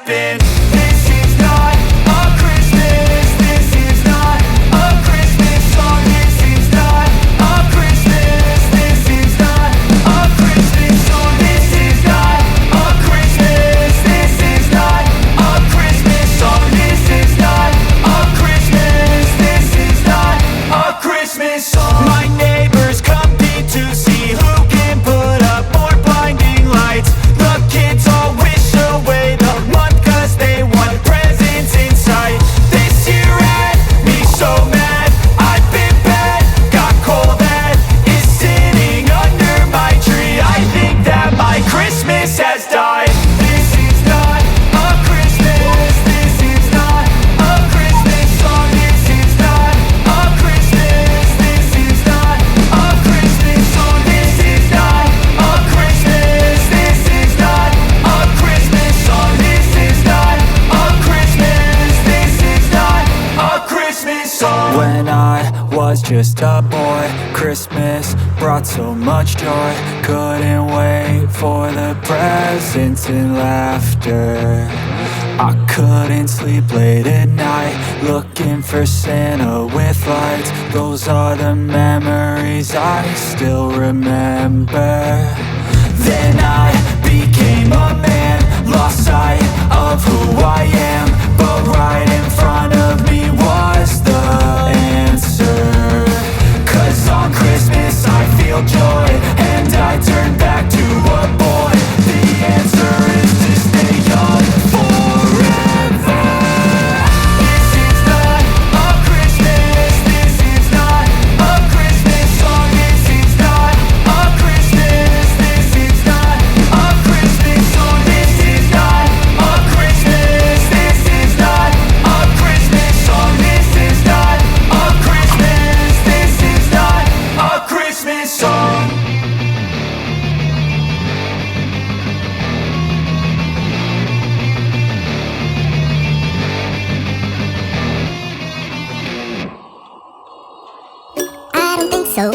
happen. This is not a Christmas. This is not a Christmas song. This is not a Christmas. This is not a Christmas song. This is not a Christmas. This is not a Christmas song. This is not a Christmas. This is not a Christmas song. My neighbors compete to see who can put up more blinding lights. The kids all wish away the month 'cause they want presents in sight. This year had me so mad, I've been bad, got coal that is sitting under my tree. I think that my Christmas has died. This is not a Christmas. This is not a Christmas song. This is not a Christmas. This is not a Christmas song. This is not a Christmas. This is not a Christmas song. This is not a Christmas. This is not a Christmas song. When I was just a boy, Christmas brought so much joy. Couldn't wait for the presents and laughter. I couldn't sleep late at night, looking for Santa with lights. Those are the memories I still remember. Then I became a man, lost sight of who I am. But right in front of me was the answer. 'Cause on Christmas I feel joy, and I turn back to a boy. The answer is to stay young forever. This is not a Christmas. This is not a Christmas song. This is not a Christmas. This is not a Christmas song. This is not a Christmas. This is not a Christmas song. This is not a Christmas. This is not a Christmas song. I don't think so.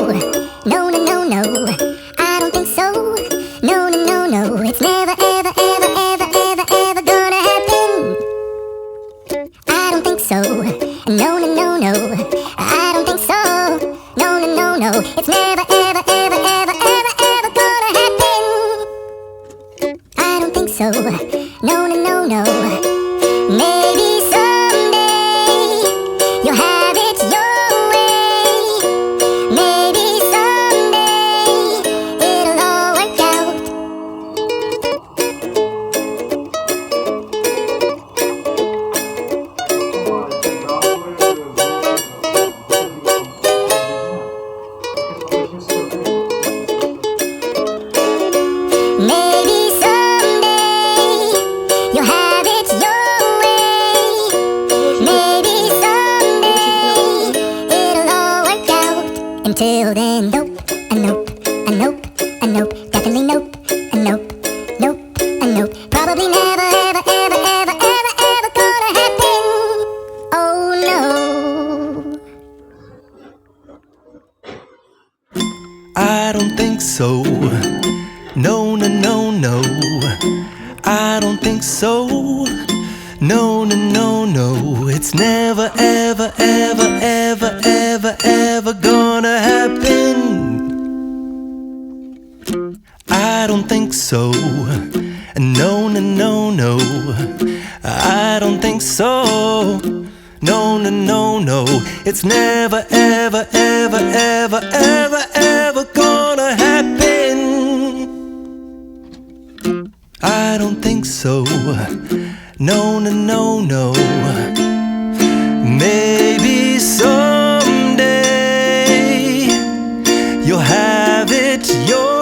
No, no, no, no. I don't think so. No, no, no, no. It's never, ever, ever, ever, ever, ever gonna happen. I don't think so. No, no, no, no. I don't think so. No, no, no, no. It's never, ever, ever, ever, ever, ever gonna happen. I don't think so. No, no, no, no. Maybe someday you'll have it your way. Maybe someday it'll all work out. Maybe someday you'll have it your way. Maybe someday it'll all work out. Until then, nope, a nope, a nope, a nope, definitely nope, a nope, nope, a nope. Probably never, ever, ever, ever, ever, ever gonna happen. Oh no. I don't think so. No, no, no, no. I don't think so. No, no, no, no. It's never, ever, ever, ever, ever, ever gonna happen. I don't think so. No, no, no, no. I don't think so. No, no, no, no. It's never, ever, ever, ever, ever, ever gonna happen. I don't think so. No, no, no, no. Maybe someday you'll have it your